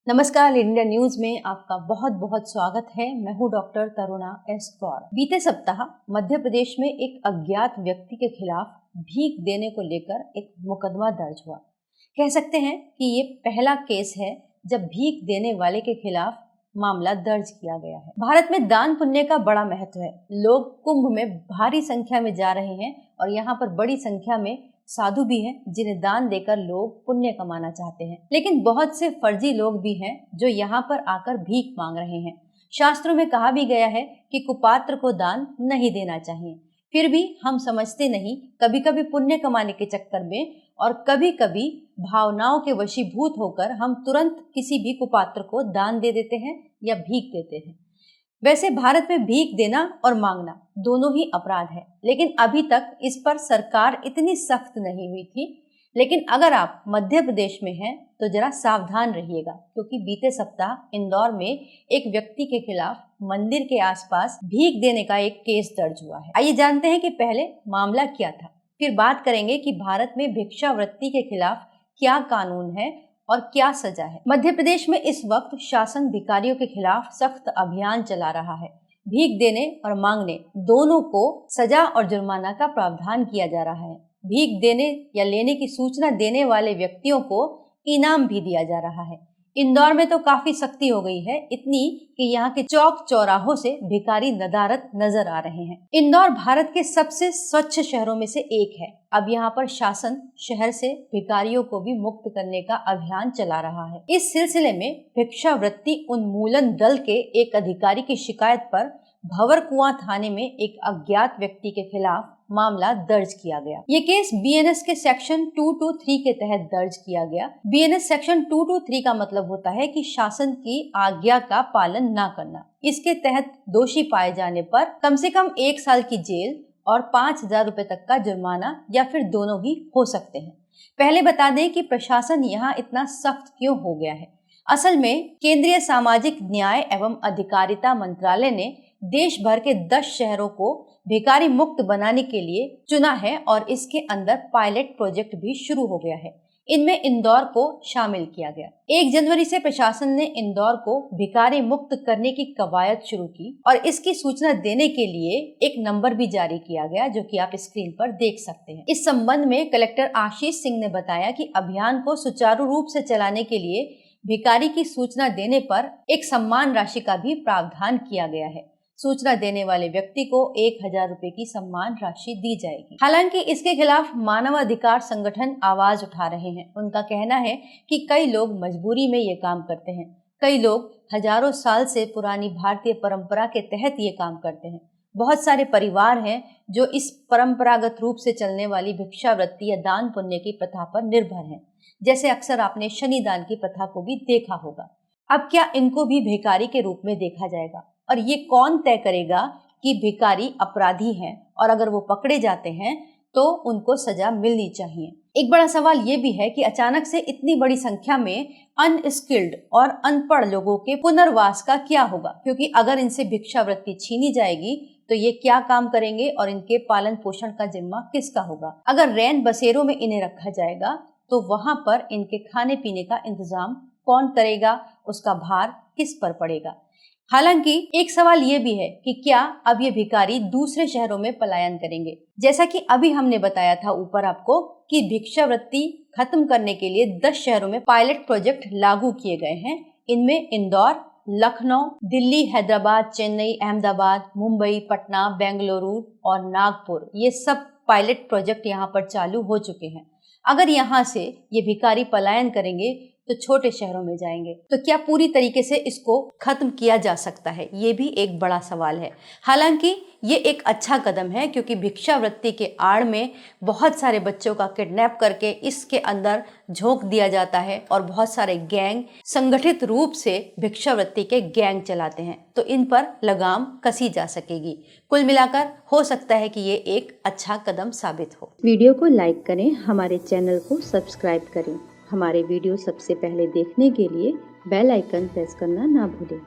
नमस्कार, India news में आपका बहुत बहुत स्वागत है। मैं हूं डॉक्टर तरुणा एस गौर। बीते सप्ताह मध्य प्रदेश में एक अज्ञात व्यक्ति के खिलाफ भीख देने को लेकर एक मुकदमा दर्ज हुआ। कह सकते हैं कि ये पहला केस है जब भीख देने वाले के खिलाफ मामला दर्ज किया गया है। भारत में दान पुण्य का बड़ा महत्व है। लोग कुंभ में भारी संख्या में जा रहे हैं और यहाँ पर बड़ी संख्या में साधु भी हैं जिन्हें दान देकर लोग पुण्य कमाना चाहते हैं। लेकिन बहुत से फर्जी लोग भी हैं जो यहाँ पर आकर भीख मांग रहे हैं। शास्त्रों में कहा भी गया है कि कुपात्र को दान नहीं देना चाहिए। फिर भी हम समझते नहीं, कभी कभी पुण्य कमाने के चक्कर में और कभी कभी भावनाओं के वशीभूत होकर हम तुरंत किसी भी कुपात्र को दान दे देते हैं या भीख देते हैं। वैसे भारत में भीख देना और मांगना दोनों ही अपराध है, लेकिन अभी तक इस पर सरकार इतनी सख्त नहीं हुई थी। लेकिन अगर आप मध्य प्रदेश में हैं तो जरा सावधान रहिएगा, क्योंकि बीते सप्ताह इंदौर में एक व्यक्ति के खिलाफ मंदिर के आसपास भीख देने का एक केस दर्ज हुआ है। आइए जानते हैं कि पहले मामला क्या था, फिर बात करेंगे कि भारत में भिक्षावृत्ति के खिलाफ क्या कानून है और क्या सजा है। मध्य प्रदेश में इस वक्त शासन भिखारियों के खिलाफ सख्त अभियान चला रहा है। भीख देने और मांगने दोनों को सजा और जुर्माना का प्रावधान किया जा रहा है। भीख देने या लेने की सूचना देने वाले व्यक्तियों को इनाम भी दिया जा रहा है। इंदौर में तो काफी सख्ती हो गई है, इतनी कि यहाँ के चौक चौराहों से भिखारी नदारत नजर आ रहे हैं। इंदौर भारत के सबसे स्वच्छ शहरों में से एक है। अब यहाँ पर शासन शहर से भिखारियों को भी मुक्त करने का अभियान चला रहा है। इस सिलसिले में भिक्षावृत्ति उन्मूलन दल के एक अधिकारी की शिकायत पर भंवरकुआं थाने में एक अज्ञात व्यक्ति के खिलाफ मामला दर्ज किया गया। ये केस बीएनएस के सेक्शन 223 के तहत दर्ज किया गया। बीएनएस सेक्शन 223 का मतलब होता है कि शासन की आज्ञा का पालन न करना। इसके तहत दोषी पाए जाने पर कम से कम 1 साल की जेल और 5,000 रुपए तक का जुर्माना या फिर दोनों ही हो सकते हैं। पहले बता दें कि प्रशासन यहाँ इतना सख्त क्यों हो गया है। असल में केंद्रीय सामाजिक न्याय एवं अधिकारिता मंत्रालय ने देश भर के 10 शहरों को भिखारी मुक्त बनाने के लिए चुना है और इसके अंदर पायलट प्रोजेक्ट भी शुरू हो गया है। इनमें इंदौर को शामिल किया गया। 1 जनवरी से प्रशासन ने इंदौर को भिखारी मुक्त करने की कवायद शुरू की और इसकी सूचना देने के लिए एक नंबर भी जारी किया गया, जो कि आप स्क्रीन पर देख सकते हैं। इस संबंध में कलेक्टर आशीष सिंह ने बताया कि अभियान को सुचारू रूप से चलाने के लिए भिखारी की सूचना देने पर एक सम्मान राशि का भी प्रावधान किया गया है। सूचना देने वाले व्यक्ति को 1,000 रुपए की सम्मान राशि दी जाएगी। हालांकि इसके खिलाफ मानवाधिकार संगठन आवाज उठा रहे हैं। उनका कहना है कि कई लोग मजबूरी में ये काम करते हैं। कई लोग हजारों साल से पुरानी भारतीय परंपरा के तहत ये काम करते हैं। बहुत सारे परिवार हैं जो इस परंपरागत रूप से चलने वाली भिक्षावृत्ति या दान पुण्य की प्रथा पर निर्भर हैं। जैसे अक्सर आपने शनिदान की प्रथा को भी देखा होगा। अब क्या इनको भी भिखारी के रूप में देखा जाएगा? और ये कौन तय करेगा कि भिखारी अपराधी हैं और अगर वो पकड़े जाते हैं तो उनको सजा मिलनी चाहिए? एक बड़ा सवाल ये भी है कि अचानक से इतनी बड़ी संख्या में अनस्किल्ड और अनपढ़ लोगों के पुनर्वास का क्या होगा? क्योंकि अगर इनसे भिक्षावृत्ति छीनी जाएगी तो ये क्या काम करेंगे और इनके पालन पोषण का जिम्मा किसका होगा? अगर रैन बसेरों में इन्हें रखा जाएगा तो वहां पर इनके खाने पीने का इंतजाम कौन करेगा? उसका भार किस पर पड़ेगा? हालांकि एक सवाल ये भी है कि क्या अब ये भिखारी दूसरे शहरों में पलायन करेंगे? जैसा कि अभी हमने बताया था ऊपर आपको कि भिक्षावृत्ति खत्म करने के लिए 10 शहरों में पायलट प्रोजेक्ट लागू किए गए हैं। इनमें इंदौर, लखनऊ, दिल्ली, हैदराबाद, चेन्नई, अहमदाबाद, मुंबई, पटना, बेंगलुरु और नागपुर, ये सब पायलट प्रोजेक्ट यहाँ पर चालू हो चुके हैं। अगर यहाँ से ये भिखारी पलायन करेंगे तो छोटे शहरों में जाएंगे। तो क्या पूरी तरीके से इसको खत्म किया जा सकता है? ये भी एक बड़ा सवाल है। हालांकि ये एक अच्छा कदम है, क्योंकि भिक्षावृत्ति के आड़ में बहुत सारे बच्चों का किडनैप करके इसके अंदर झोंक दिया जाता है और बहुत सारे गैंग संगठित रूप से भिक्षावृत्ति के गैंग चलाते हैं। तो इन पर लगाम कसी जा सकेगी। कुल मिलाकर हो सकता है कि ये एक अच्छा कदम साबित हो। वीडियो को लाइक करें, हमारे चैनल को सब्सक्राइब करें। हमारे वीडियो सबसे पहले देखने के लिए बेल आइकन प्रेस करना ना भूलें।